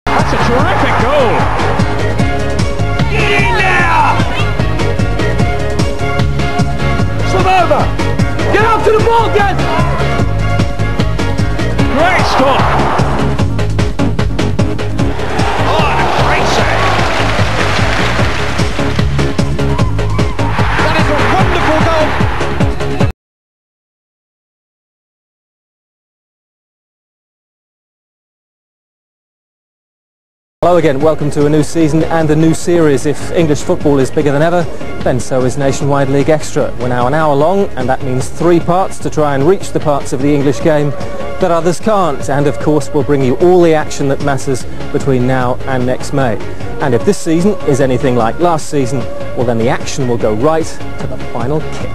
That's a terrific goal. Get in there! Swim over! Get up to the ball, guys! Great stop! Oh, and a great save! That is a wonderful goal! Hello again, welcome to a new season and a new series. If English football is bigger than ever, then so is Nationwide League Extra. We're now an hour long, and that means 3 parts to try and reach the parts of the English game that others can't. And of course we'll bring you all the action that matters between now and next May. And if this season is anything like last season, well then the action will go right to the final kick.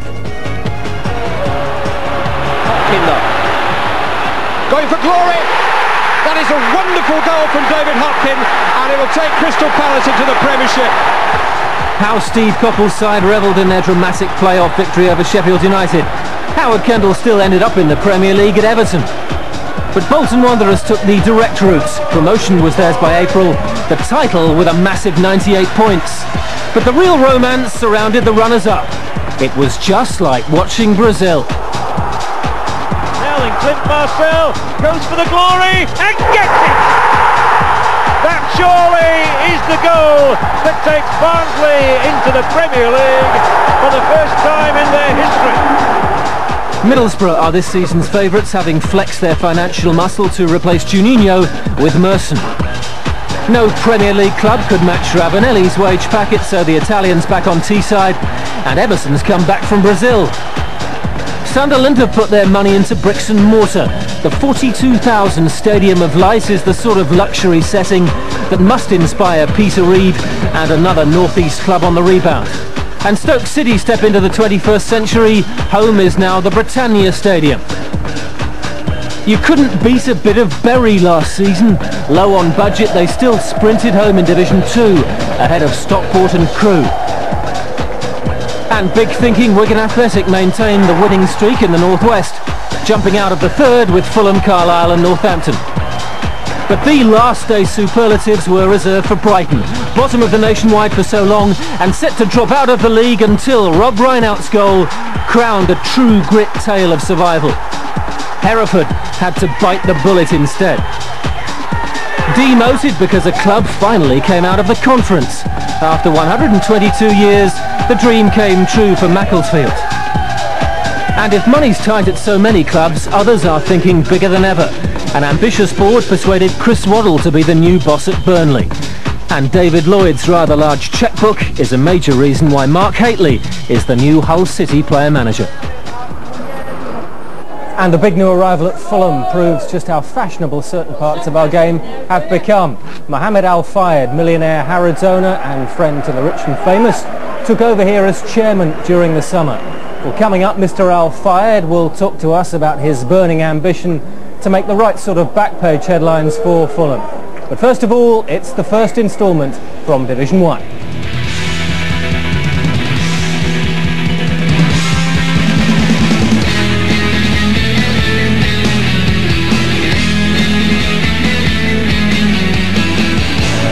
Hopkinder going for glory! That is a wonderful goal from David Hopkin, and it will take Crystal Palace into the Premiership. How Steve Coppell's side revelled in their dramatic playoff victory over Sheffield United. Howard Kendall still ended up in the Premier League at Everton. But Bolton Wanderers took the direct route. Promotion was theirs by April, the title with a massive 98 points. But the real romance surrounded the runners-up. It was just like watching Brazil. Clint Marcel goes for the glory and gets it! That surely is the goal that takes Barnsley into the Premier League for the first time in their history. Middlesbrough are this season's favourites, having flexed their financial muscle to replace Juninho with Merson. No Premier League club could match Ravanelli's wage packet, so the Italians back on Teesside, and Emerson's come back from Brazil. Sunderland have put their money into bricks and mortar. The 42,000 Stadium of Light is the sort of luxury setting that must inspire Peter Reid and another North East club on the rebound. And Stoke City step into the 21st century. Home is now the Britannia Stadium. You couldn't beat a bit of Bury last season. Low on budget, they still sprinted home in Division 2 ahead of Stockport and Crewe. And big thinking Wigan Athletic maintained the winning streak in the Northwest, jumping out of the third with Fulham, Carlisle and Northampton. But the last day superlatives were reserved for Brighton, bottom of the Nationwide for so long and set to drop out of the league until Rob Reinoutt's goal crowned a true grit tale of survival. Hereford had to bite the bullet instead. Demoted because a club finally came out of the conference. After 122 years, the dream came true for Macclesfield. And if money's tight at so many clubs, others are thinking bigger than ever. An ambitious board persuaded Chris Waddle to be the new boss at Burnley. And David Lloyd's rather large chequebook is a major reason why Mark Hateley is the new Hull City player manager. And the big new arrival at Fulham proves just how fashionable certain parts of our game have become. Mohammed al-Fayed, millionaire Harrod's owner and friend to the rich and famous, took over here as chairman during the summer. Well, coming up, Mr. al-Fayed will talk to us about his burning ambition to make the right sort of back page headlines for Fulham. But first of all, it's the first instalment from Division 1.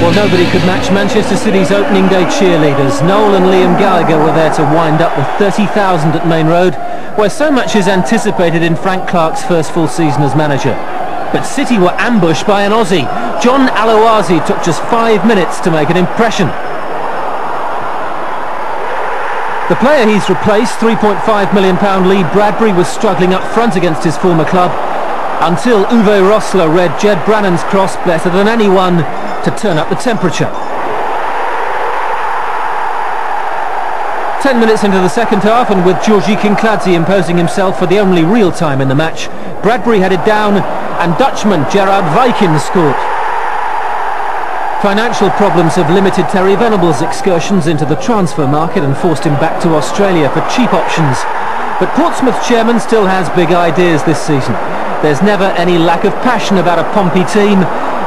Well, nobody could match Manchester City's opening day cheerleaders. Noel and Liam Gallagher were there to wind up the 30,000 at Main Road, where so much is anticipated in Frank Clark's first full season as manager. But City were ambushed by an Aussie. John Aloazi took just 5 minutes to make an impression. The player he's replaced, £3.5 million Lee Bradbury, was struggling up front against his former club, until Uwe Rosler read Jed Brannan's cross better than anyone to turn up the temperature. 10 minutes into the second half, and with Georgi Kinkladze imposing himself for the only real time in the match, Bradbury headed down and Dutchman Gerard Wijkins scored. Financial problems have limited Terry Venable's excursions into the transfer market and forced him back to Australia for cheap options. But Portsmouth chairman still has big ideas this season. There's never any lack of passion about a Pompey team,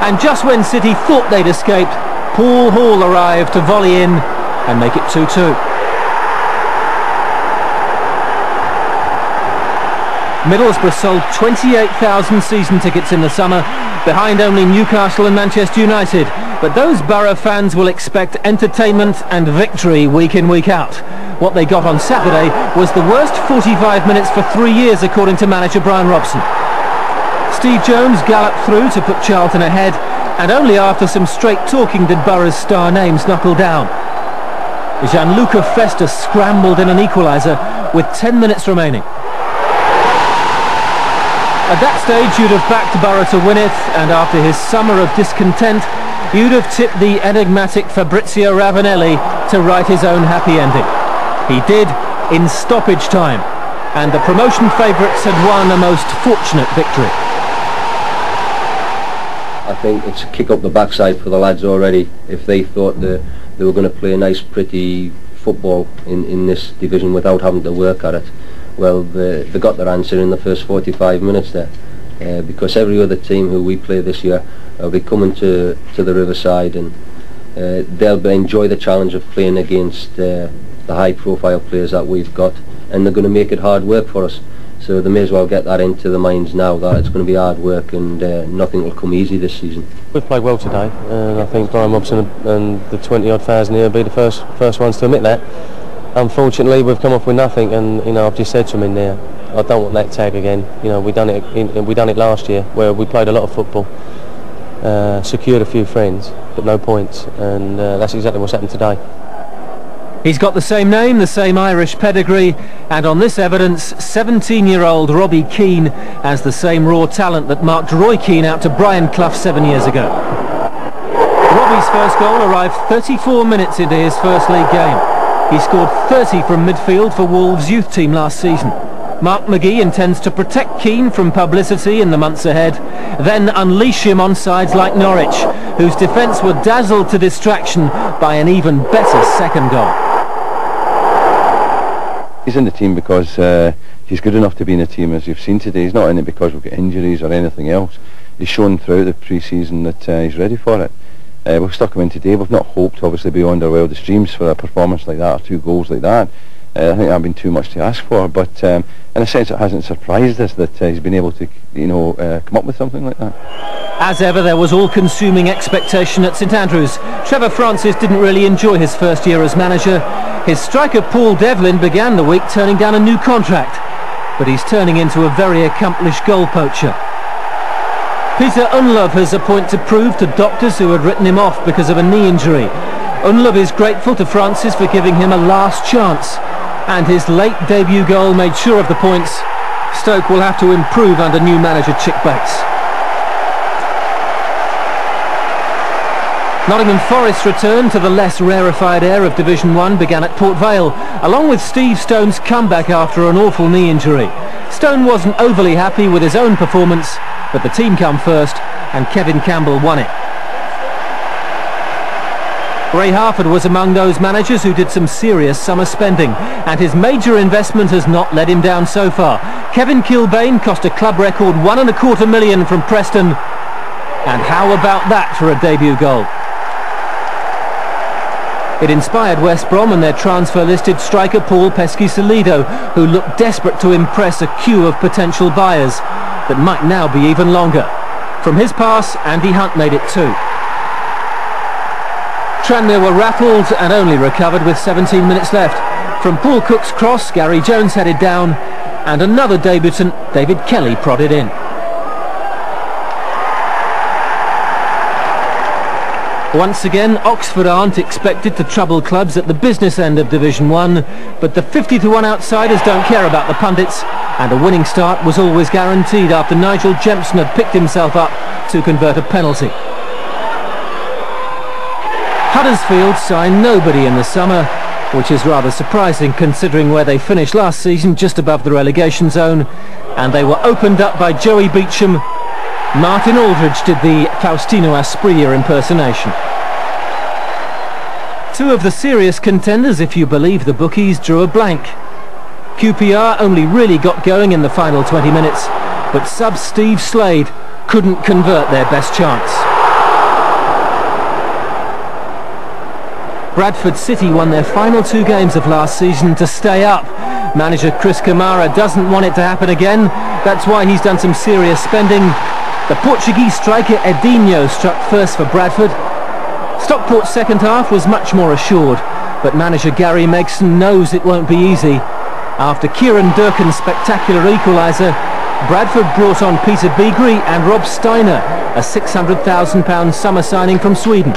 and just when City thought they'd escaped, Paul Hall arrived to volley in and make it 2-2. Middlesbrough sold 28,000 season tickets in the summer, behind only Newcastle and Manchester United. But those Borough fans will expect entertainment and victory week in, week out. What they got on Saturday was the worst 45 minutes for 3 years, according to manager Brian Robson. Steve Jones galloped through to put Charlton ahead, and only after some straight talking did Borough's star names knuckle down. Gianluca Festa scrambled in an equaliser with 10 minutes remaining. At that stage you'd have backed Borough to win it, and after his summer of discontent you'd have tipped the enigmatic Fabrizio Ravanelli to write his own happy ending. He did in stoppage time, and the promotion favourites had won a most fortunate victory. I think it's a kick up the backside for the lads already. If they thought they were going to play a nice pretty football in this division without having to work at it, well, they got their answer in the first 45 minutes there, because every other team who we play this year will be coming to the Riverside, and they'll enjoy the challenge of playing against the high profile players that we've got, and they're going to make it hard work for us. So they may as well get that into the minds now, that it's going to be hard work and nothing will come easy this season. We've played well today, and I think Brian Robson and the 20-odd thousand here will be the first ones to admit that. Unfortunately, we've come off with nothing, and I've just said to him in there, I don't want that tag again. We done it last year, where we played a lot of football, secured a few friends, but no points, and that's exactly what's happened today. He's got the same name, the same Irish pedigree, and on this evidence, 17-year-old Robbie Keane has the same raw talent that marked Roy Keane out to Brian Clough 7 years ago. Robbie's first goal arrived 34 minutes into his first league game. He scored 30 from midfield for Wolves' youth team last season. Mark McGee intends to protect Keane from publicity in the months ahead, then unleash him on sides like Norwich, whose defence were dazzled to distraction by an even better second goal. He's in the team because he's good enough to be in the team, as you've seen today. He's not in it because we've got injuries or anything else. He's shown throughout the pre-season that he's ready for it. We've stuck him in today. We've not hoped, obviously, beyond our wildest dreams for a performance like that, or 2 goals like that. I think that'd been too much to ask for, but in a sense it hasn't surprised us that he's been able to, come up with something like that. As ever, there was all-consuming expectation at St Andrews. Trevor Francis didn't really enjoy his first year as manager. His striker Paul Devlin began the week turning down a new contract, but he's turning into a very accomplished goal poacher. Peter Unlove has a point to prove to doctors who had written him off because of a knee injury. Unlove is grateful to Francis for giving him a last chance, and his late debut goal made sure of the points. Stoke will have to improve under new manager Chick Bates. Nottingham Forest's return to the less rarefied air of Division 1 began at Port Vale, along with Steve Stone's comeback after an awful knee injury. Stone wasn't overly happy with his own performance, but the team come first, and Kevin Campbell won it. Ray Harford was among those managers who did some serious summer spending, and his major investment has not let him down so far. Kevin Kilbane cost a club record £1.25 million from Preston, and how about that for a debut goal? It inspired West Brom and their transfer-listed striker Paul Pesky-Salido, who looked desperate to impress a queue of potential buyers that might now be even longer. From his pass, Andy Hunt made it 2. Tranmere were rattled and only recovered with 17 minutes left. From Paul Cook's cross, Gary Jones headed down, and another debutant, David Kelly, prodded in. Once again, Oxford aren't expected to trouble clubs at the business end of Division 1, but the 50-1 outsiders don't care about the pundits, and a winning start was always guaranteed after Nigel Jempson had picked himself up to convert a penalty. Huddersfield signed nobody in the summer, which is rather surprising considering where they finished last season, just above the relegation zone, and they were opened up by Joey Beecham. Martin Aldridge did the Faustino Asprilla impersonation. 2 of the serious contenders, if you believe the bookies, drew a blank. QPR only really got going in the final 20 minutes, but sub Steve Slade couldn't convert their best chance. Bradford City won their final 2 games of last season to stay up. Manager Chris Kamara doesn't want it to happen again. That's why he's done some serious spending. The Portuguese striker Edinho struck first for Bradford. Stockport's second half was much more assured, but manager Gary Megson knows it won't be easy. After Kieran Durkin's spectacular equaliser, Bradford brought on Peter Beagrie and Rob Steiner, a £600,000 summer signing from Sweden.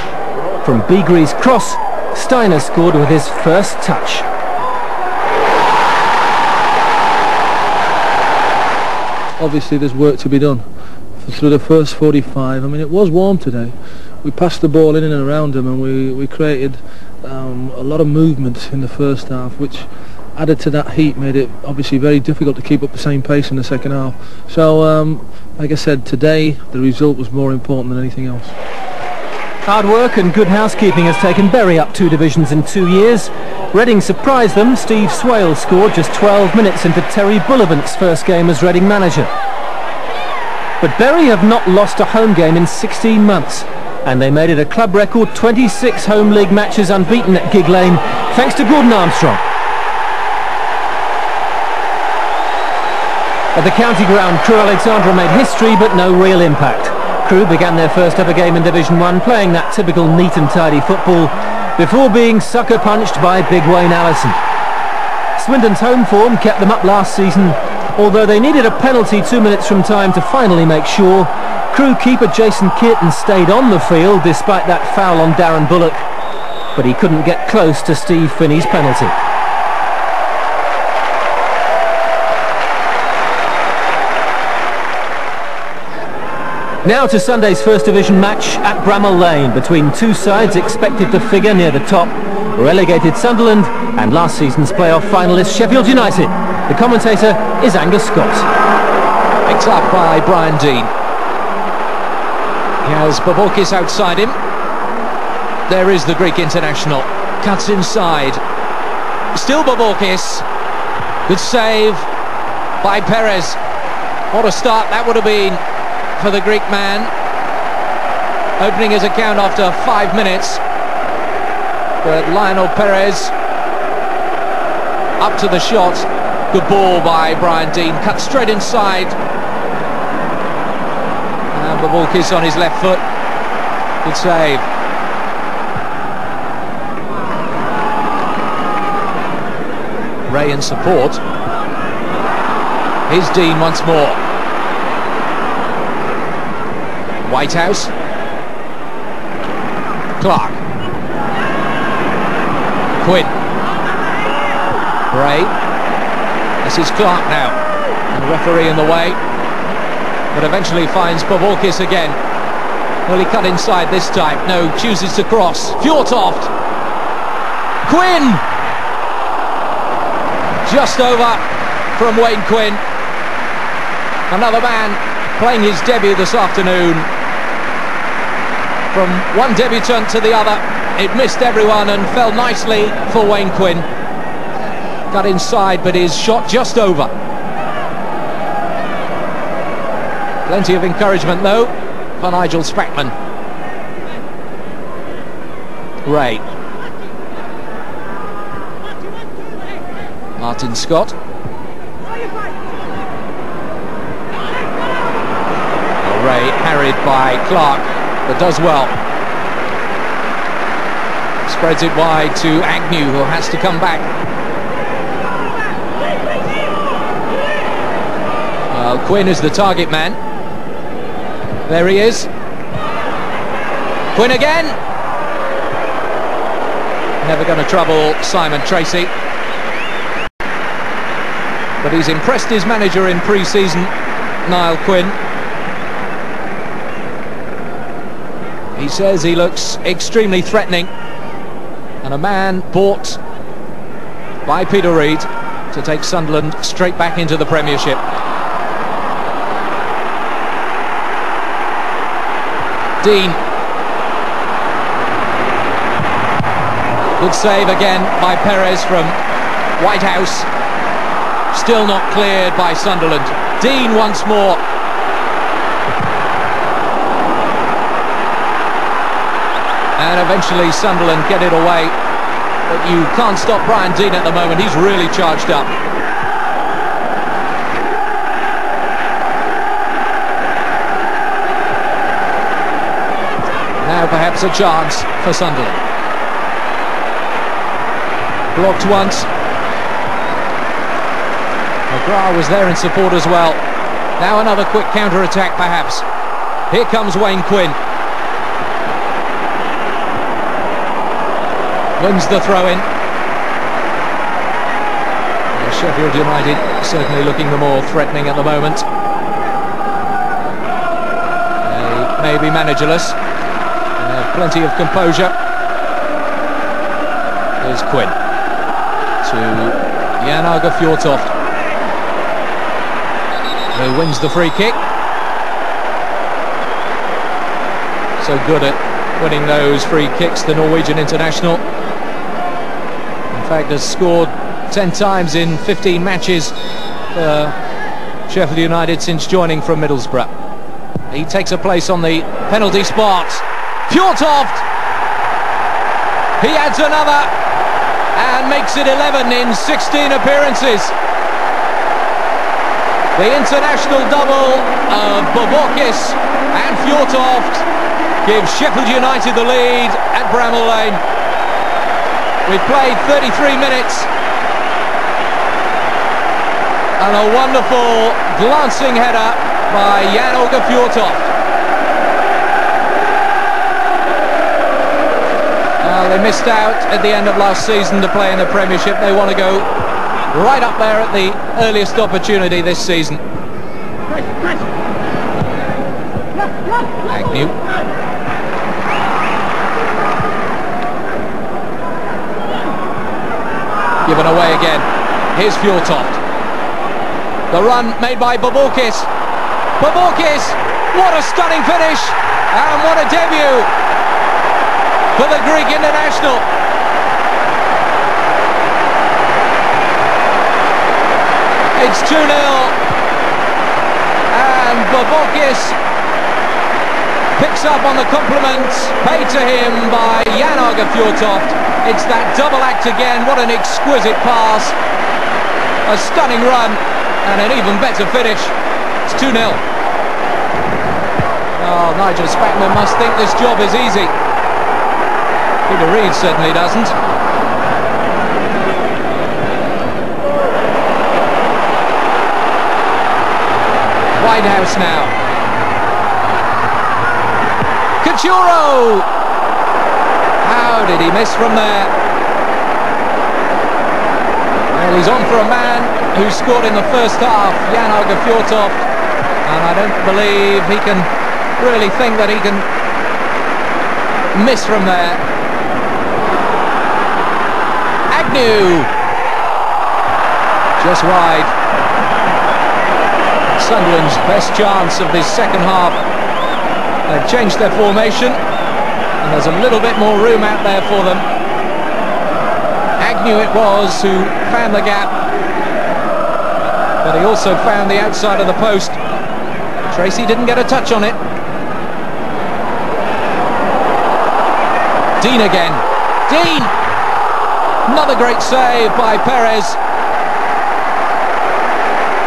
From Beagrie's cross, Steiner scored with his first touch. Obviously there's work to be done through the first 45. I mean, it was warm today. We passed the ball in and around them, and we created a lot of movement in the first half, which added to that heat made it obviously very difficult to keep up the same pace in the second half. So like I said, today the result was more important than anything else. Hard work and good housekeeping has taken Bury up 2 divisions in 2 years. Reading surprised them. Steve Swale scored just 12 minutes into Terry Bullivant's first game as Reading manager. But Bury have not lost a home game in 16 months, and they made it a club record 26 home league matches unbeaten at Gig Lane, thanks to Gordon Armstrong. At the county ground, Crewe Alexandra made history but no real impact. Crewe began their first ever game in Division 1 playing that typical neat and tidy football before being sucker punched by Big Wayne Allison. Swindon's home form kept them up last season, although they needed a penalty 2 minutes from time to finally make sure. Crewe keeper Jason Kearton stayed on the field despite that foul on Darren Bullock, but he couldn't get close to Steve Finney's penalty. Now to Sunday's First Division match at Bramall Lane between 2 sides expected to figure near the top, relegated Sunderland and last season's playoff finalist Sheffield United. The commentator is Angus Scott. Picked up by Brian Dean. He has Boborkis outside him. There is the Greek international. Cuts inside. Still Boborkis. Good save by Perez. What a start that would have been for the Greek man, opening his account after 5 minutes. But Lionel Perez up to the shot. Good ball by Brian Dean, cut straight inside, and Boborkis on his left foot. Good save. Ray in support. Here's Dean once more. Whitehouse. Clark. Quinn. Ray. This is Clark now. And the referee in the way. But eventually finds Boborkis again. Well, he cut inside this time. No, chooses to cross. Fjortoft. Quinn! Just over from Wayne Quinn. Another man playing his debut this afternoon. From one debutant to the other, it missed everyone and fell nicely for Wayne Quinn. Got inside, but his shot just over. Plenty of encouragement though for Nigel Spackman. Ray. Martin Scott. Ray harried by Clark, but does well. Spreads it wide to Agnew, who has to come back. Quinn is the target man. There he is. Quinn again. Never going to trouble Simon Tracy. But he's impressed his manager in pre-season, Niall Quinn. He says he looks extremely threatening, and a man bought by Peter Reid to take Sunderland straight back into the Premiership. Dean. Good save again by Perez from Whitehouse. Still not cleared by Sunderland. Dean once more. And eventually Sunderland get it away. But you can't stop Brian Dean at the moment. He's really charged up. Now perhaps a chance for Sunderland. Blocked once. McGrath was there in support as well. Now another quick counter-attack perhaps. Here comes Wayne Quinn. Wins the throw-in. Sheffield United certainly looking the more threatening at the moment. They may be managerless. They have plenty of composure. Here's Quinn to Jan Åge Fjørtoft, who wins the free kick. So good at winning those free kicks, the Norwegian international. In fact, has scored 10 times in 15 matches for Sheffield United since joining from Middlesbrough. He takes a place on the penalty spot. Fjørtoft! He adds another and makes it 11 in 16 appearances. The international double of Bookies and Fjørtoft gives Sheffield United the lead at Bramall Lane. We've played 33 minutes. And a wonderful glancing header by Jan Åge Fjørtoft. They missed out at the end of last season to play in the Premiership. They want to go right up there at the earliest opportunity this season. Agnew. Given away again. Here's Fjørtoft. The run made by Bookies. Bookies! What a stunning finish! And what a debut for the Greek international. It's 2-0. And Bookies picks up on the compliments paid to him by Jan Åge Fjørtoft. It's that double act again. What an exquisite pass. A stunning run and an even better finish. It's 2-0. Oh, Nigel Spackman must think this job is easy. Peter Reid certainly doesn't. Whitehouse now. Cachuro! How did he miss from there? Well, he's on for a man who scored in the first half, Jan Åge Fjørtoft, and I don't believe he can really think that he can miss from there. Agnew! Just wide. Sunderland's best chance of this second half. They've changed their formation and there's a little bit more room out there for them. Agnew it was who found the gap, but he also found the outside of the post. Tracy didn't get a touch on it. Dean again. Dean! Another great save by Perez.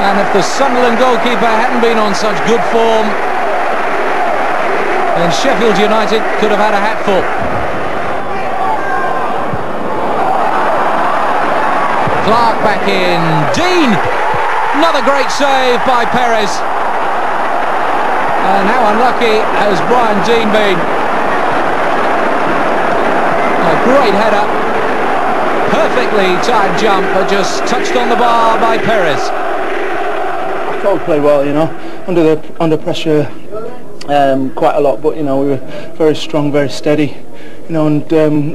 And if the Sunderland goalkeeper hadn't been on such good form, then Sheffield United could have had a hatful. Clark back in. Dean! Another great save by Perez. And how unlucky has Brian Dean been? A great header. Perfectly timed jump, but just touched on the bar by Perez. I thought we played well, you know, under pressure quite a lot, but you know, we were very strong, very steady, you know, and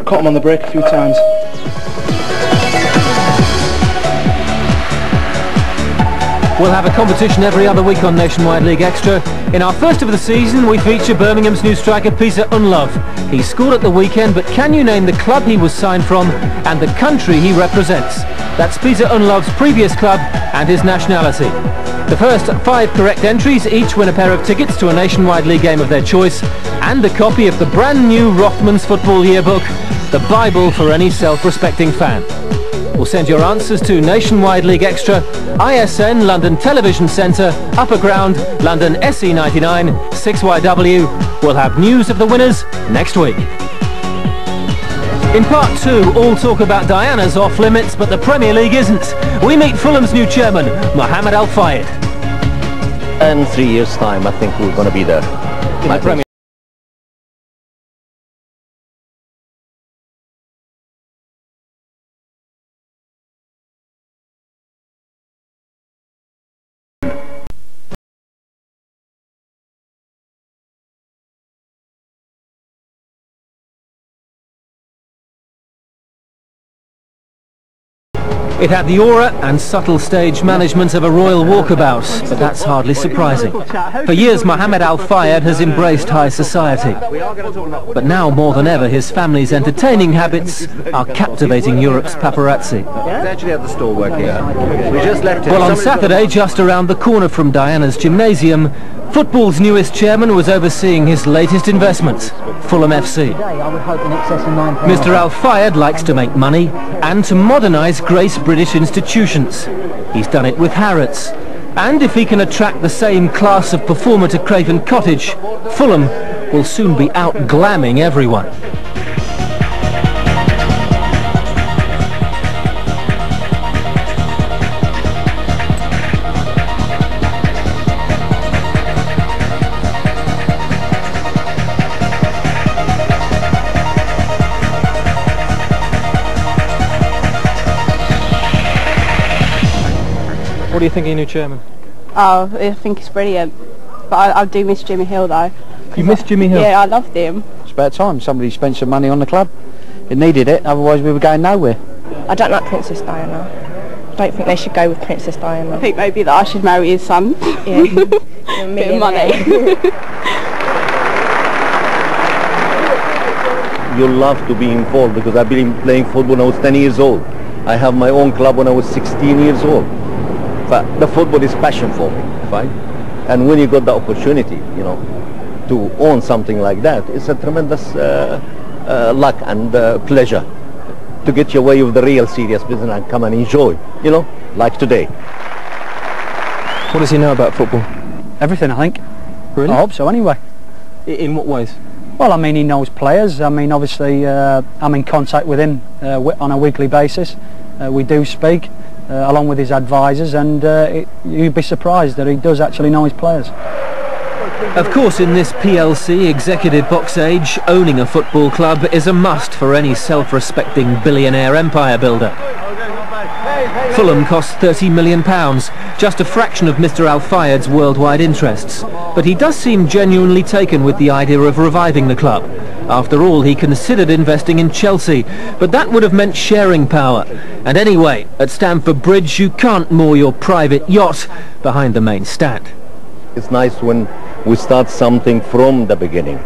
caught them on the break a few times. We'll have a competition every other week on Nationwide League Extra. In our first of the season, we feature Birmingham's new striker Peter Unlove. He scored at the weekend, but can you name the club he was signed from and the country he represents? That's Peter Unlov's previous club and his nationality. The first 5 correct entries each win a pair of tickets to a nationwide league game of their choice and a copy of the brand new Rothmans Football Yearbook, the Bible for any self-respecting fan. We'll send your answers to Nationwide League Extra, ISN, London Television Centre, Upper Ground, London SE99, 6YW. We'll have news of the winners next week. In part 2, all talk about Diana's off limits, but the Premier League isn't. We meet Fulham's new chairman, Mohammed al-Fayed. In 3 years' time, I think we're going to be there. In the Premier It had the aura and subtle stage management of a royal walkabout, but that's hardly surprising. For years, Mohammed al-Fayed has embraced high society. But now, more than ever, his family's entertaining habits are captivating Europe's paparazzi. It's actually at the store working. We just left it. Well, on Saturday, just around the corner from Diana's gymnasium, football's newest chairman was overseeing his latest investment, Fulham FC. Mr. al-Fayed likes to make money and to modernise great British institutions. He's done it with Harrods. And if he can attract the same class of performer to Craven Cottage, Fulham will soon be out-glamming everyone. What do you think of your new chairman? Oh, I think it's brilliant. But I do miss Jimmy Hill though. You miss Jimmy Hill? Yeah, I loved him. It's about time somebody spent some money on the club. It needed it, otherwise we were going nowhere. I don't like Princess Diana. I don't think they should go with Princess Diana. I think maybe that I should marry his son. Yeah, bit of money. You love to be involved because I've been playing football when I was 10 years old. I have my own club when I was 16 years old. But the football is passion for me, fine? And when you got the opportunity, you know, to own something like that, it's a tremendous luck and pleasure to get your way with the real serious business and come and enjoy, you know, like today. What does he know about football? Everything, I think. Really? I hope so, anyway. In what ways? Well, I mean, he knows players. I mean, obviously, I'm in contact with him on a weekly basis. We do speak. Along with his advisors, and you'd be surprised that he does actually know his players. Of course, in this PLC executive box age, owning a football club is a must for any self-respecting billionaire empire builder. Fulham cost £30 million, just a fraction of Mr. al-Fayed's worldwide interests. But he does seem genuinely taken with the idea of reviving the club. After all, he considered investing in Chelsea, but that would have meant sharing power. And anyway, at Stamford Bridge, you can't moor your private yacht behind the main stand. It's nice when we start something from the beginning.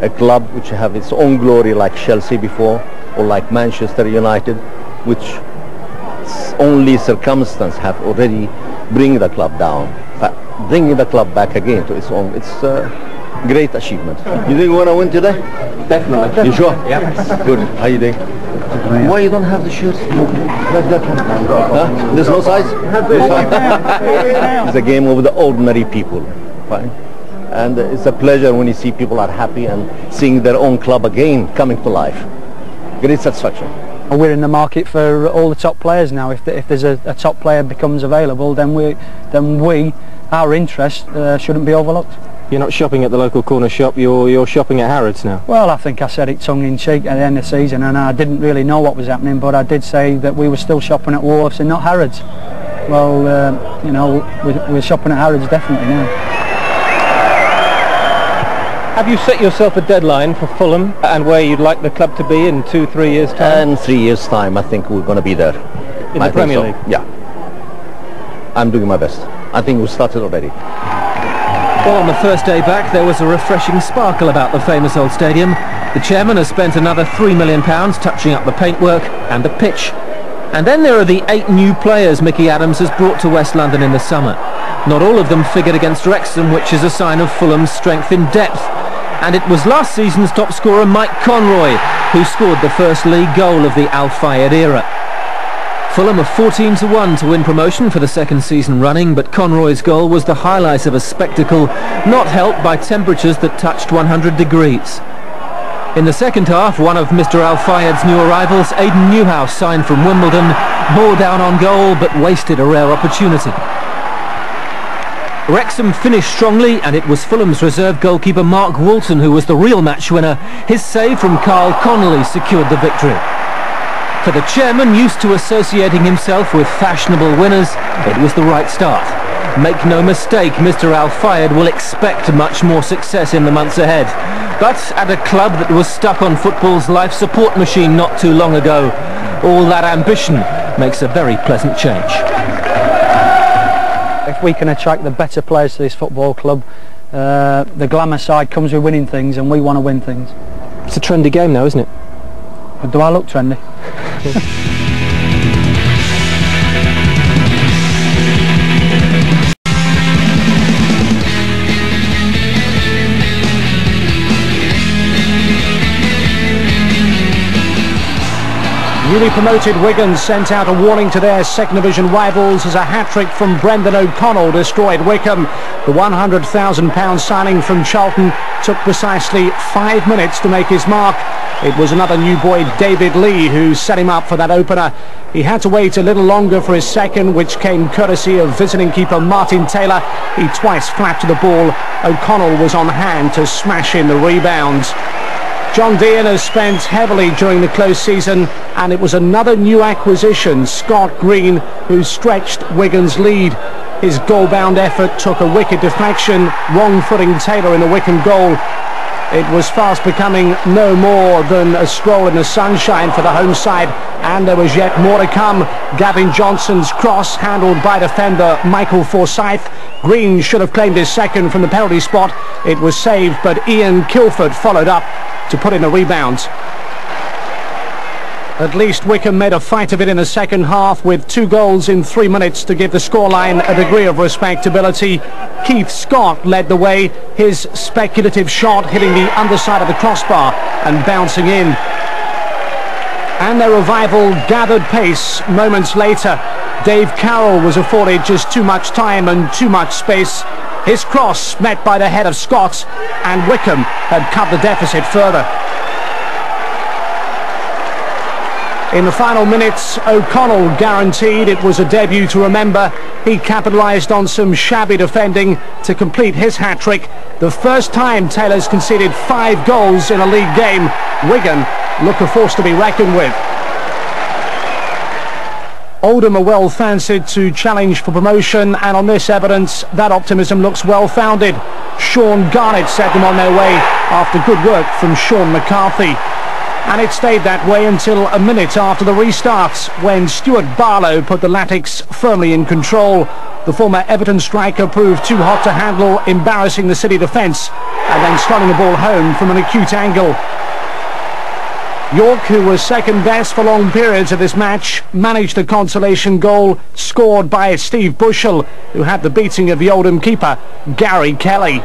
A club which have its own glory like Chelsea before, or like Manchester United, which only circumstance have already bring the club down. But bringing the club back again to its own, it's great achievement. You think you want to win today? Definitely. You sure? Yeah. Good. How you doing? Why you don't have the shirt? Huh? There's no size? It's a game of the ordinary people. Fine. And it's a pleasure when you see people are happy and seeing their own club again coming to life. Great satisfaction. We're in the market for all the top players now. If there's a top player becomes available, then our interest shouldn't be overlooked. You're not shopping at the local corner shop, you're shopping at Harrods now? Well, I think I said it tongue-in-cheek at the end of the season, and I didn't really know what was happening, but I did say that we were still shopping at Wolves and not Harrods. Well, you know, we're shopping at Harrods definitely now. Have you set yourself a deadline for Fulham and where you'd like the club to be in 2-3 years' time? In 3 years' time, I think we're going to be there. In the Premier League? Yeah. I'm doing my best. I think we started already. Well, on the first day back, there was a refreshing sparkle about the famous old stadium. The chairman has spent another £3 million touching up the paintwork and the pitch. And then there are the 8 new players Micky Adams has brought to West London in the summer. Not all of them figured against Wrexham, which is a sign of Fulham's strength in depth. And it was last season's top scorer Mike Conroy who scored the first league goal of the al-Fayed era. Fulham are 14-1 to win promotion for the second season running, but Conroy's goal was the highlight of a spectacle not helped by temperatures that touched 100 degrees. In the second half, one of Mr al-Fayed's new arrivals, Aidan Newhouse, signed from Wimbledon, bore down on goal but wasted a rare opportunity. Wrexham finished strongly, and it was Fulham's reserve goalkeeper Mark Walton who was the real match winner. His save from Carl Connolly secured the victory. For the chairman, used to associating himself with fashionable winners, it was the right start. Make no mistake, Mr al-Fayed will expect much more success in the months ahead. But at a club that was stuck on football's life support machine not too long ago, all that ambition makes a very pleasant change. If we can attract the better players to this football club, the glamour side comes with winning things, and we want to win things. It's a trendy game now, isn't it? But do I look trendy? Newly promoted Wigan sent out a warning to their second division rivals as a hat-trick from Brendan O'Connell destroyed Wycombe. The £100,000 signing from Charlton took precisely 5 minutes to make his mark. It was another new boy, David Lee, who set him up for that opener. He had to wait a little longer for his second, which came courtesy of visiting keeper Martin Taylor. He twice flapped to the ball. O'Connell was on hand to smash in the rebounds. John Dean has spent heavily during the close season, and it was another new acquisition, Scott Green, who stretched Wigan's lead. His goal-bound effort took a wicked deflection, wrong-footing Taylor in the Wycombe goal. It was fast becoming no more than a stroll in the sunshine for the home side, and there was yet more to come. Gavin Johnson's cross, handled by defender Michael Forsyth. Green should have claimed his second from the penalty spot. It was saved, but Ian Kilford followed up to put in the rebound. At least Wycombe made a fight of it in the second half, with 2 goals in 3 minutes to give the scoreline a degree of respectability. Keith Scott led the way, his speculative shot hitting the underside of the crossbar and bouncing in. And their revival gathered pace moments later. Dave Carroll was afforded just too much time and too much space. His cross met by the head of Scott, and Wycombe had cut the deficit further. In the final minutes, O'Connell guaranteed it was a debut to remember. He capitalised on some shabby defending to complete his hat-trick. The first time Taylor's conceded 5 goals in a league game. Wigan look a force to be reckoned with. Oldham are well fancied to challenge for promotion, and on this evidence, that optimism looks well founded. Sean Garnett set them on their way after good work from Sean McCarthy. And it stayed that way until a minute after the restarts, when Stuart Barlow put the Latics firmly in control. The former Everton striker proved too hot to handle, embarrassing the City defence, and then slotting the ball home from an acute angle. York, who was second best for long periods of this match, managed a consolation goal scored by Steve Bushell, who had the beating of the Oldham keeper, Gary Kelly.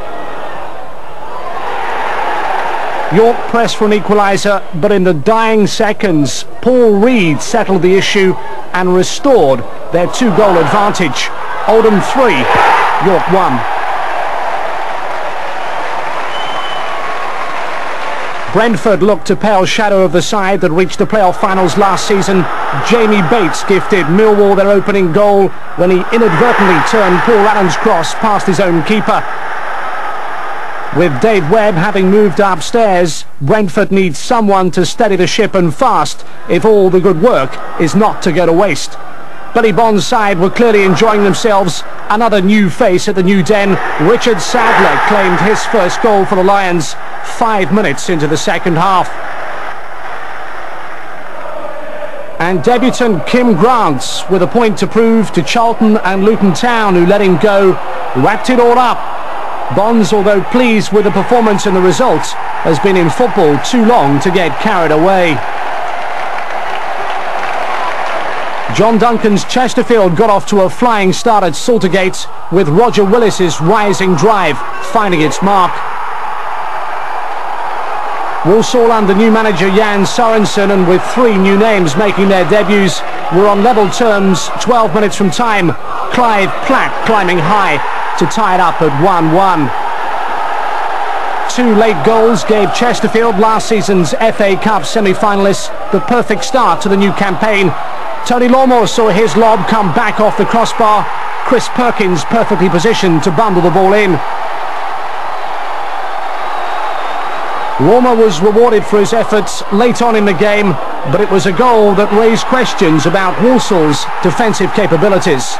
York pressed for an equaliser, but in the dying seconds, Paul Reed settled the issue and restored their 2-goal advantage. Oldham 3, York 1. Brentford looked a pale shadow of the side that reached the playoff finals last season. Jamie Bates gifted Millwall their opening goal when he inadvertently turned Paul Allen's cross past his own keeper. With Dave Webb having moved upstairs, Brentford needs someone to steady the ship, and fast, if all the good work is not to go to waste. Billy Bond's side were clearly enjoying themselves. Another new face at the new den. Richard Sadler claimed his first goal for the Lions 5 minutes into the second half. And debutant Kim Grant, with a point to prove to Charlton and Luton Town, who let him go, wrapped it all up. Bonds, although pleased with the performance and the results, has been in football too long to get carried away. John Duncan's Chesterfield got off to a flying start at Saltergate, with Roger Willis's rising drive finding its mark. Walsall under new manager Jan Sorensen, and with 3 new names making their debuts, were on level terms 12 minutes from time. Clive Platt climbing high to tie it up at 1-1. 2 late goals gave Chesterfield, last season's FA Cup semi-finalists, the perfect start to the new campaign. Tony Lawmore saw his lob come back off the crossbar. Chris Perkins perfectly positioned to bundle the ball in. Lawmore was rewarded for his efforts late on in the game, but it was a goal that raised questions about Walsall's defensive capabilities.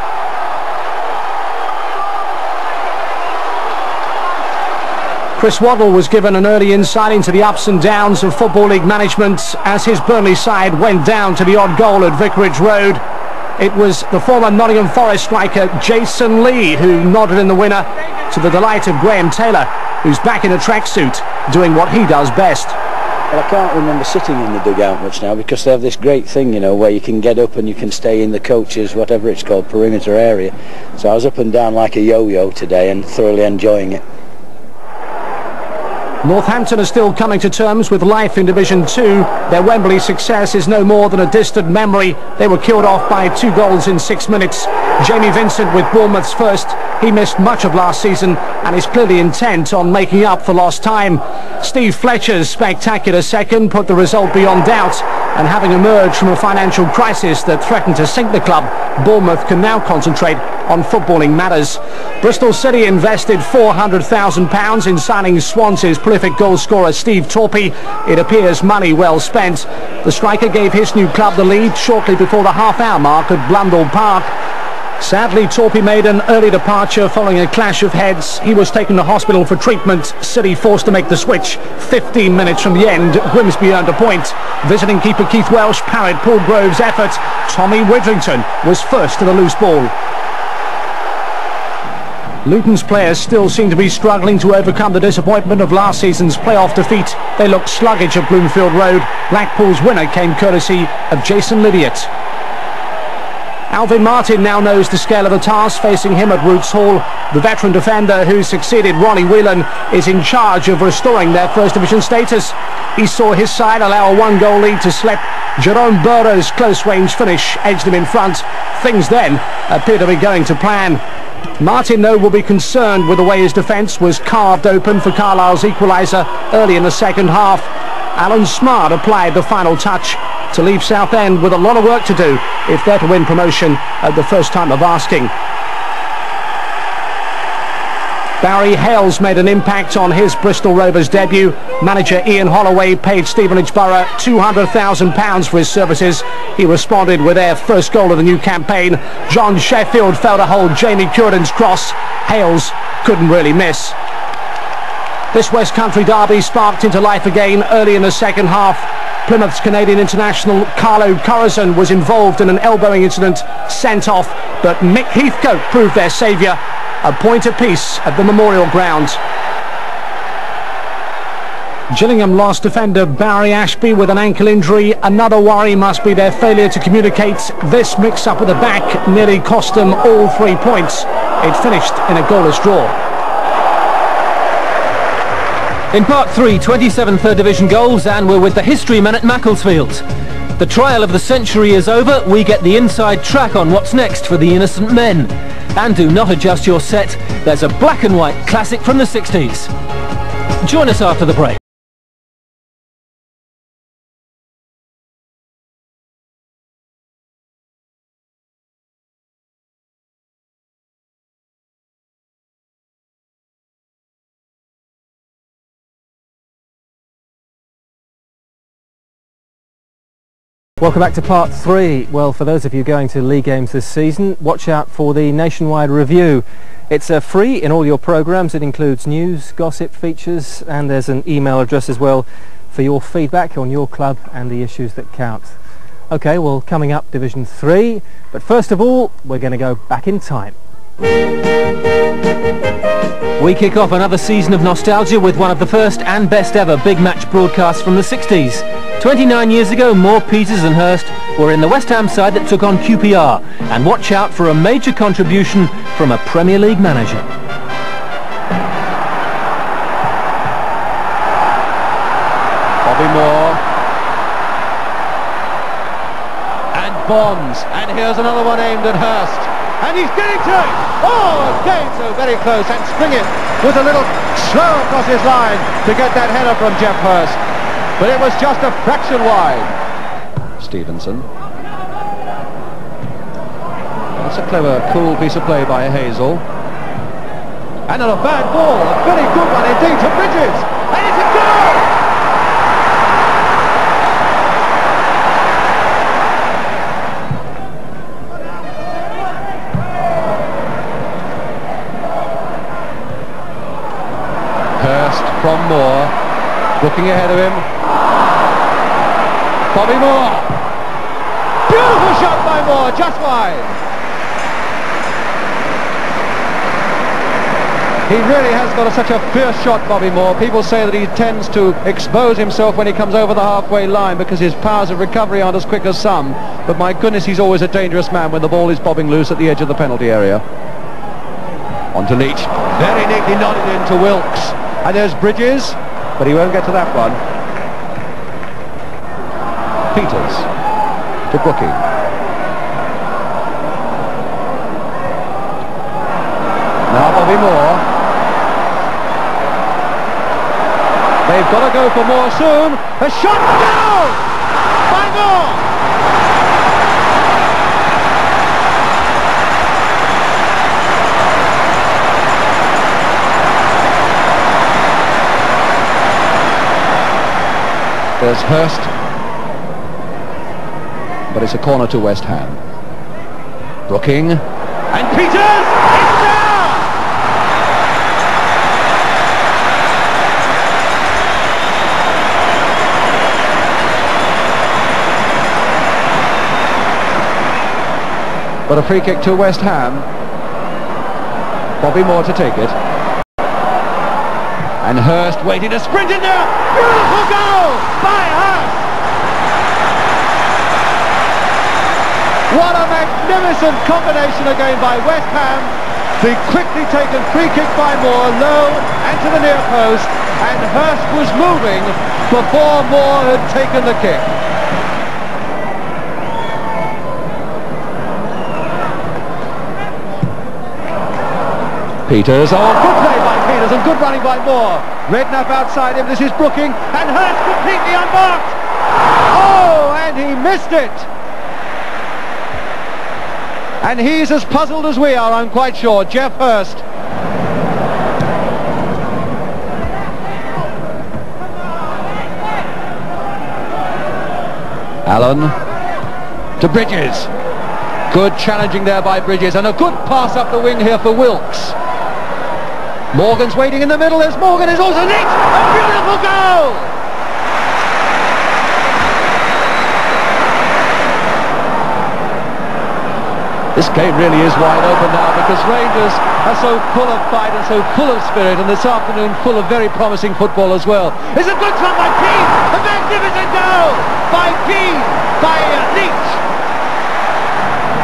Chris Waddle was given an early insight into the ups and downs of Football League management as his Burnley side went down to the odd goal at Vicarage Road. It was the former Nottingham Forest striker Jason Lee who nodded in the winner, to the delight of Graham Taylor, who's back in a tracksuit doing what he does best. Well, I can't remember sitting in the dugout much now, because they have this great thing, you know, where you can get up and you can stay in the coaches, whatever it's called, perimeter area. So I was up and down like a yo-yo today and thoroughly enjoying it. Northampton are still coming to terms with life in Division 2. Their Wembley success is no more than a distant memory. They were killed off by 2 goals in 6 minutes. Jamie Vincent with Bournemouth's first. He missed much of last season and is clearly intent on making up for lost time. Steve Fletcher's spectacular second put the result beyond doubt, and having emerged from a financial crisis that threatened to sink the club, Bournemouth can now concentrate on footballing matters. Bristol City invested £400,000 in signing Swansea's prolific goal scorer Steve Torpey. It appears money well spent. The striker gave his new club the lead shortly before the half-hour mark at Blundell Park. Sadly, Torpey made an early departure following a clash of heads. He was taken to hospital for treatment. City forced to make the switch. 15 minutes from the end, Grimsby earned a point. Visiting keeper Keith Welsh parried Paul Grove's effort. Tommy Widrington was first to the loose ball. Luton's players still seem to be struggling to overcome the disappointment of last season's playoff defeat. They looked sluggish at Bloomfield Road. Blackpool's winner came courtesy of Jason Lydiot. Alvin Martin now knows the scale of the task facing him at Roots Hall. The veteran defender who succeeded Ronnie Whelan is in charge of restoring their First Division status. He saw his side allow a 1-goal lead to slip. Jerome Burrow's close-range finish edged him in front. Things then appear to be going to plan. Martin, though, will be concerned with the way his defence was carved open for Carlisle's equaliser early in the second half. Alan Smart applied the final touch to leave Southend with a lot of work to do if they're to win promotion at the first time of asking. Barry Hales made an impact on his Bristol Rovers debut. Manager Ian Holloway paid Stevenage Borough £200,000 for his services. He responded with their first goal of the new campaign. John Sheffield fell to hold Jamie Curden's cross. Hales couldn't really miss. This West Country derby sparked into life again early in the second half. Plymouth's Canadian international Carlo Corazon was involved in an elbowing incident, sent off, but Mick Heathcote proved their saviour. A point apiece at the Memorial Ground. Gillingham lost defender Barry Ashby with an ankle injury. Another worry must be their failure to communicate. This mix-up at the back nearly cost them all 3 points. It finished in a goalless draw. In Part 3, 27 Third Division goals, and we're with the history man at Macclesfield. The trial of the century is over. We get the inside track on what's next for the innocent men. And do not adjust your set. There's a black and white classic from the 60s. Join us after the break. Welcome back to Part 3. Well, for those of you going to league games this season, watch out for the Nationwide Review. It's free in all your programmes. It includes news, gossip, features, and there's an email address as well for your feedback on your club and the issues that count. OK, well, coming up, Division 3. But first of all, we're going to go back in time. We kick off another season of nostalgia with one of the first and best ever big match broadcasts from the 60s. 29 years ago, Moore, Peters and Hurst were in the West Ham side that took on QPR, and watch out for a major contribution from a Premier League manager. Bobby Moore. And Bonds. And here's another one aimed at Hurst. And he's getting to it! Oh, again, so very close. And Springett was a little slow across his line to get that header from Jeff Hurst. But it was just a fraction wide. Stevenson. That's a clever, cool piece of play by Hazel. And not a bad ball. A very good one indeed to Bridges. And it's a goal! From Moore, looking ahead of him. Bobby Moore. Beautiful shot by Moore, just wide. He really has got such a fierce shot, Bobby Moore. People say that he tends to expose himself when he comes over the halfway line because his powers of recovery aren't as quick as some. But my goodness, he's always a dangerous man when the ball is bobbing loose at the edge of the penalty area. On to Leach. Very neatly nodded into Wilkes. And there's Bridges, but he won't get to that one. Peters to Brookie. Now Bobby Moore. They've got to go for Moore soon. A shot, goal! By Moore! There's Hurst, but it's a corner to West Ham. Brooking, and Peters, it's down! But a free kick to West Ham. Bobby Moore to take it. And Hurst waiting to sprint in there. Beautiful goal by Hurst. What a magnificent combination again by West Ham. The quickly taken free kick by Moore, low and to the near post. And Hurst was moving before Moore had taken the kick. Peters, oh, good play by Peters and good running by Moore. Redknapp outside him, this is Brooking, and Hurst completely unmarked. Oh, and he missed it. And he's as puzzled as we are, I'm quite sure, Jeff Hurst. Allen to Bridges. Good challenging there by Bridges, and a good pass up the wing here for Wilkes. Morgan's waiting in the middle. There's Morgan. Is also neat. A beautiful goal. This game really is wide open now because Rangers are so full of fight and so full of spirit, and this afternoon full of very promising football as well. It's a good shot by Keane. A magnificent goal by Keane, by Leach.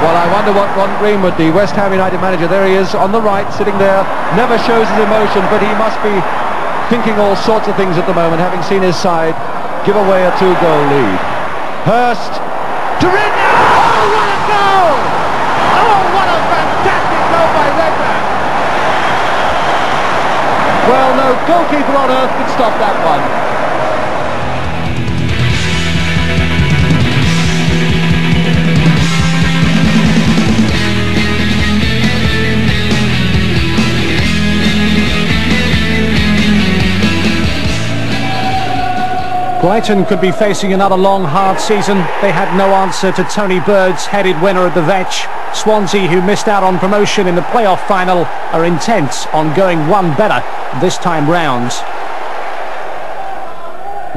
Well, I wonder what Ron Greenwood, the West Ham United manager, there he is on the right, sitting there, never shows his emotion, but he must be thinking all sorts of things at the moment, having seen his side give away a 2-goal lead. Hurst to Redknapp! Oh, what a goal! Oh, what a fantastic goal by Redknapp! Well, no goalkeeper on earth could stop that one. Brighton could be facing another long, hard season. They had no answer to Tony Bird's headed winner at the Vetch. Swansea, who missed out on promotion in the playoff final, are intent on going one better this time round.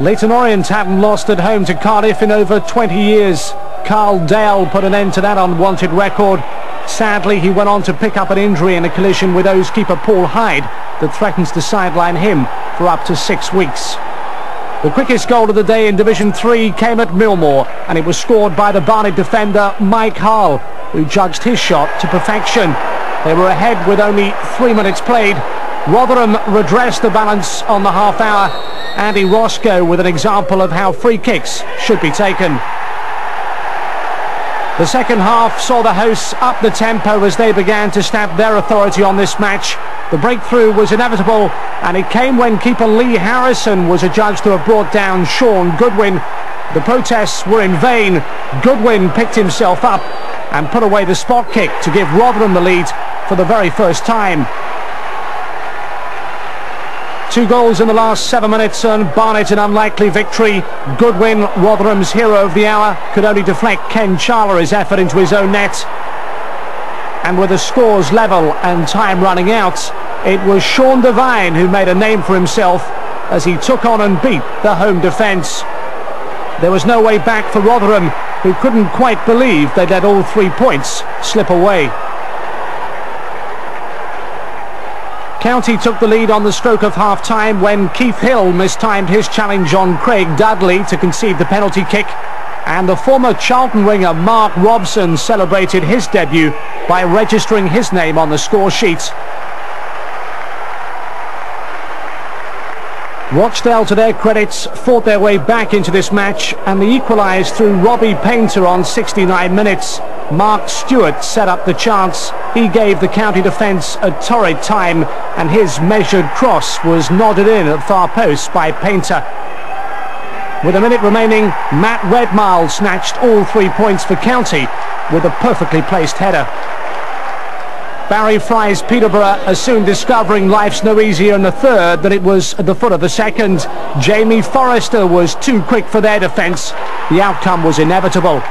Leyton Orient haven't lost at home to Cardiff in over 20 years. Carl Dale put an end to that unwanted record. Sadly, he went on to pick up an injury in a collision with O's keeper Paul Hyde that threatens to sideline him for up to 6 weeks. The quickest goal of the day in Division 3 came at Millmoor, and it was scored by the Barnet defender Mike Hull, who judged his shot to perfection. They were ahead with only 3 minutes played. Rotherham redressed the balance on the half hour. Andy Roscoe with an example of how free kicks should be taken. The second half saw the hosts up the tempo as they began to stamp their authority on this match. The breakthrough was inevitable, and it came when keeper Lee Harrison was adjudged to have brought down Sean Goodwin. The protests were in vain. Goodwin picked himself up and put away the spot kick to give Rotherham the lead for the very first time. 2 goals in the last 7 minutes and Barnet an unlikely victory. Goodwin, Rotherham's hero of the hour, could only deflect Ken Charler's effort into his own net. And with the scores level and time running out, it was Sean Devine who made a name for himself as he took on and beat the home defence. There was no way back for Rotherham, who couldn't quite believe they'd let all 3 points slip away. County took the lead on the stroke of half-time when Keith Hill mistimed his challenge on Craig Dudley to concede the penalty kick, and the former Charlton winger Mark Robson celebrated his debut by registering his name on the score sheet. Rochdale, to their credits, fought their way back into this match, and they equalised through Robbie Painter on 69 minutes. Mark Stewart set up the chance. He gave the county defence a torrid time, and his measured cross was nodded in at far post by Painter. With a minute remaining, Matt Redmile snatched all 3 points for County with a perfectly placed header. Barry Fry's Peterborough are soon discovering life's no easier in the third than it was at the foot of the second. Jamie Forrester was too quick for their defence. The outcome was inevitable.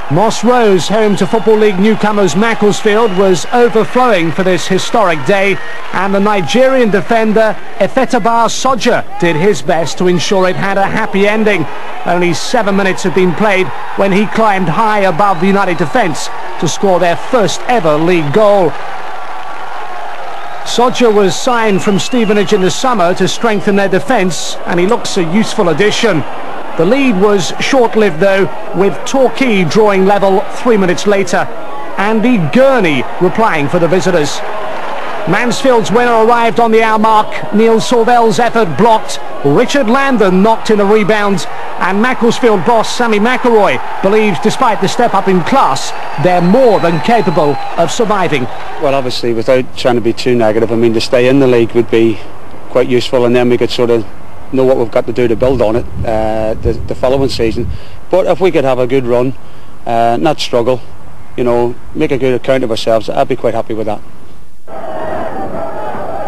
Moss Rose, home to Football League newcomers Macclesfield, was overflowing for this historic day, and the Nigerian defender Efetabar Soja did his best to ensure it had a happy ending. Only 7 minutes had been played when he climbed high above the United defence to score their first ever league goal. Soja was signed from Stevenage in the summer to strengthen their defence, and he looks a useful addition. The lead was short-lived though, with Torquay drawing level 3 minutes later. Andy Gurney replying for the visitors. Mansfield's winner arrived on the hour mark. Neil Sorvell's effort blocked. Richard Landon knocked in a rebound, and Macclesfield boss Sammy McElroy believes despite the step up in class, they're more than capable of surviving. Well, obviously, without trying to be too negative, I mean, to stay in the league would be quite useful, and then we could sort of know what we've got to do to build on it the following season. But if we could have a good run, not struggle, you know, make a good account of ourselves, I'd be quite happy with that.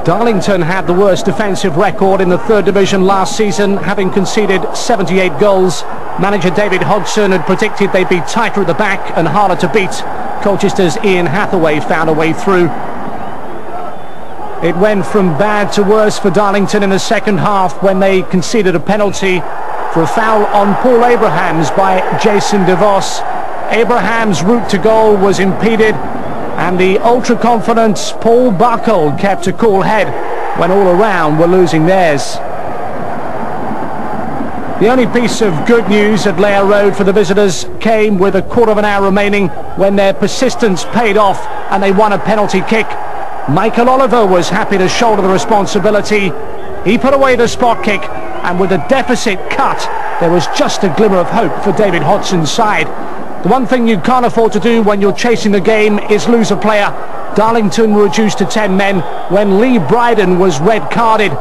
Darlington had the worst defensive record in the third division last season, having conceded 78 goals. Manager David Hodgson had predicted they'd be tighter at the back and harder to beat. Colchester's Ian Hathaway found a way through. It went from bad to worse for Darlington in the second half when they conceded a penalty for a foul on Paul Abrahams by Jason DeVos. Abraham's route to goal was impeded, and the ultra-confident Paul Buckle kept a cool head when all around were losing theirs. The only piece of good news at Layer Road for the visitors came with a quarter of an hour remaining when their persistence paid off and they won a penalty kick. Michael Oliver was happy to shoulder the responsibility. He put away the spot kick, and with the deficit cut, there was just a glimmer of hope for David Hodgson's side. The one thing you can't afford to do when you're chasing the game is lose a player. Darlington were reduced to 10 men when Lee Bryden was red-carded.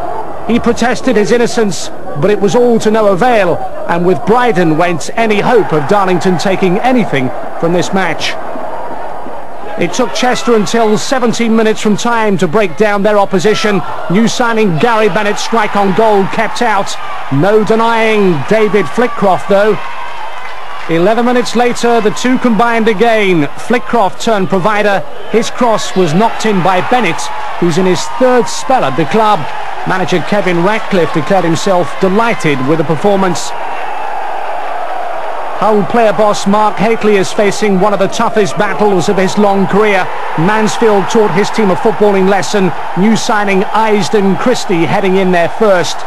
He protested his innocence, but it was all to no avail, and with Bryden went any hope of Darlington taking anything from this match. It took Chester until 17 minutes from time to break down their opposition. New signing Gary Bennett's strike on goal kept out. No denying David Flitcroft though. 11 minutes later, the two combined again. Flitcroft turned provider. His cross was knocked in by Bennett, who's in his third spell at the club. Manager Kevin Ratcliffe declared himself delighted with the performance. Hull player boss Mark Hateley is facing one of the toughest battles of his long career. Mansfield taught his team a footballing lesson. New signing Eisden Christie heading in there first.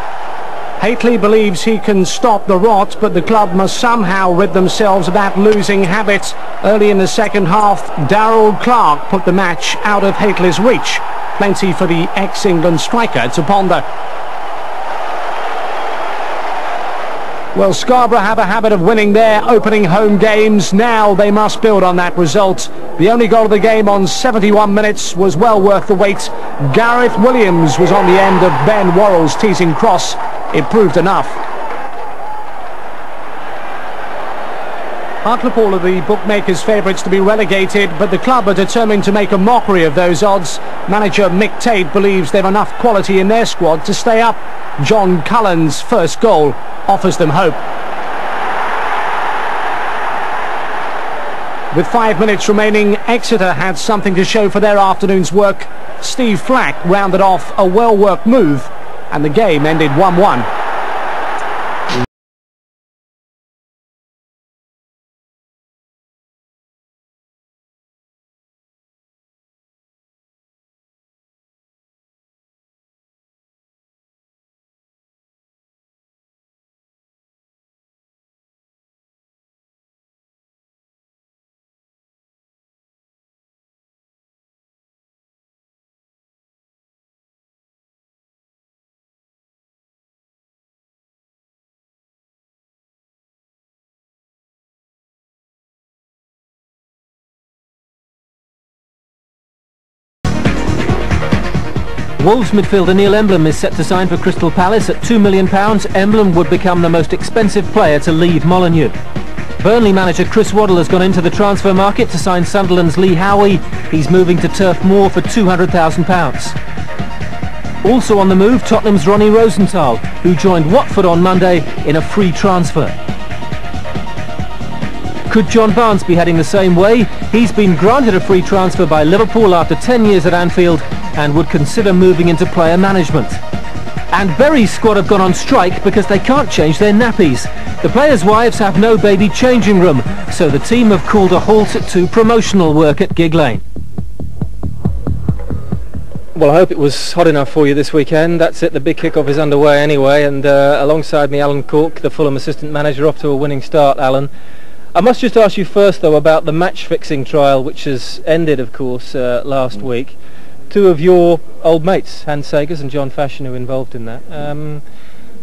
Hateley believes he can stop the rot, but the club must somehow rid themselves of that losing habit. Early in the second half, Gabriel Clark put the match out of Hateley's reach. Plenty for the ex-England striker to ponder. Well, Scarborough have a habit of winning their opening home games. Now they must build on that result. The only goal of the game on 71 minutes was well worth the wait. Gareth Williams was on the end of Ben Worrell's teasing cross. It proved enough. Hartlepool are the bookmakers' favourites to be relegated, but the club are determined to make a mockery of those odds. Manager Mick Tate believes they've enough quality in their squad to stay up. John Cullen's first goal offers them hope. With 5 minutes remaining, Exeter had something to show for their afternoon's work. Steve Flack rounded off a well-worked move, and the game ended 1-1. Wolves midfielder Neil Emblem is set to sign for Crystal Palace at £2 million. Emblem would become the most expensive player to leave Molineux. Burnley manager Chris Waddle has gone into the transfer market to sign Sunderland's Lee Howie. He's moving to Turf Moor for £200,000. Also on the move, Tottenham's Ronnie Rosenthal, who joined Watford on Monday in a free transfer. Could John Barnes be heading the same way? He's been granted a free transfer by Liverpool after 10 years at Anfield and would consider moving into player management. And Bury's squad have gone on strike because they can't change their nappies. The players' wives have no baby changing room, so the team have called a halt to promotional work at Gig Lane. Well, I hope it was hot enough for you this weekend. That's it, the big kick-off is underway anyway, and alongside me Alan Cork, the Fulham assistant manager, off to a winning start. Alan, I must just ask you first though about the match-fixing trial which has ended, of course, last week. Two of your old mates, Hans Sagers and John Fashion, who were involved in that.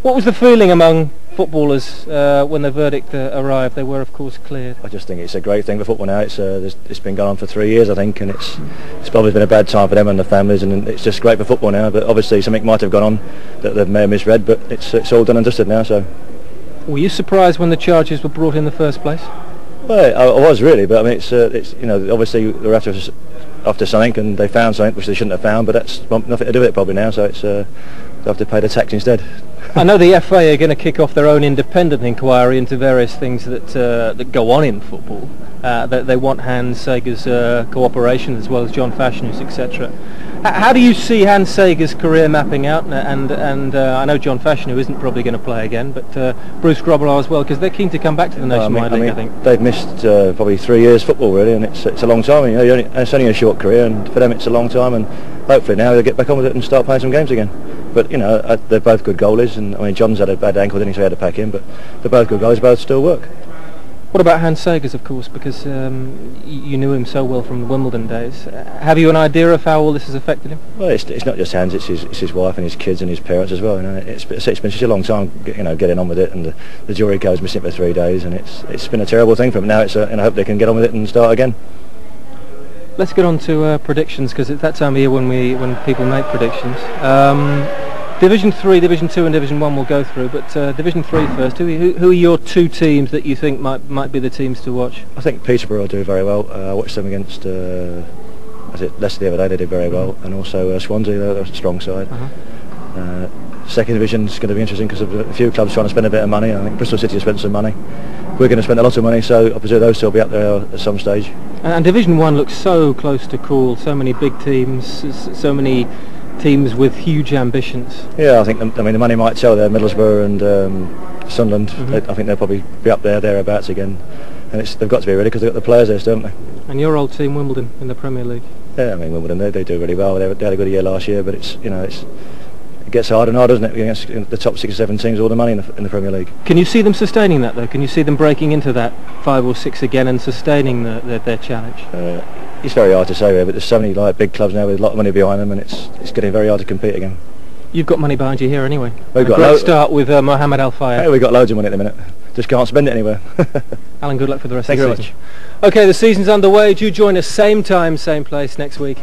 What was the feeling among footballers when the verdict arrived? They were, of course, cleared. I just think it's a great thing for football now. It's been going on for 3 years, I think, and it's probably been a bad time for them and the families, and it's just great for football now. But obviously something might have gone on that they may have misread, but it's all done and dusted now. So, were you surprised when the charges were brought in the first place? Well, I was really, but I mean, it's you know, obviously they're after something, and they found something which they shouldn't have found, but that's nothing to do with it probably now. So it's they have to pay the tax instead. I know the FA are going to kick off their own independent inquiry into various things that go on in football. They want Hans Sagers' cooperation as well as John Fashion's, etc. How do you see Hans Sagers' career mapping out? And I know John Fashion, who isn't probably going to play again, but Bruce Grobbelaar as well, because they're keen to come back to the Nationwide League, I think. They've missed probably 3 years football really, and it's a long time. You know, it's only a short career, and for them it's a long time, and hopefully now they'll get back on with it and start playing some games again. But you know, they're both good goalies, and I mean, John's had a bad ankle, didn't he, so he had to pack in, but they're both good goalies, both still work. What about Hans Sagers, of course, because you knew him so well from the Wimbledon days. Have you an idea of how all this has affected him? Well, it's not just Hans, it's his wife and his kids and his parents as well. You know, it's been such a long time, you know, getting on with it, and the jury goes missing for 3 days, and it's been a terrible thing for them. Now and I hope they can get on with it and start again. Let's get on to predictions, because it's that time of year when people make predictions. Division 3, Division 2 and Division 1 will go through, but Division 3 first. Who are your two teams that you think might be the teams to watch? I think Peterborough will do very well. I watched them against Leicester the other day, they did very well, and also Swansea, they're a strong side. Second Division is going to be interesting because of a few clubs trying to spend a bit of money. I think Bristol City has spent some money. We're going to spend a lot of money, so I presume those two will be up there at some stage. And Division 1 looks so close to call, so many big teams, so many teams with huge ambitions. Yeah, I think the money might tell there. Middlesbrough and Sunderland. I think they'll probably be up there, thereabouts again. And they've got to be ready because they've got the players there, don't they? And your old team, Wimbledon, in the Premier League? Yeah, I mean, Wimbledon, they do really well. They had a good year last year, but it gets harder and harder, doesn't it, against the top 6 or 7 teams, all the money in the Premier League. Can you see them sustaining that, though? Can you see them breaking into that 5 or 6 again and sustaining their challenge? It's very hard to say, really, but there's so many big clubs now with a lot of money behind them, and it's getting very hard to compete again. You've got money behind you here anyway. We've got a great start with Mohammed al-Fayed. Hey, we've got loads of money at the minute. Just can't spend it anywhere. Alan, good luck for the rest of the season. Thank you very much. OK, the season's underway. Do join us same time, same place next week.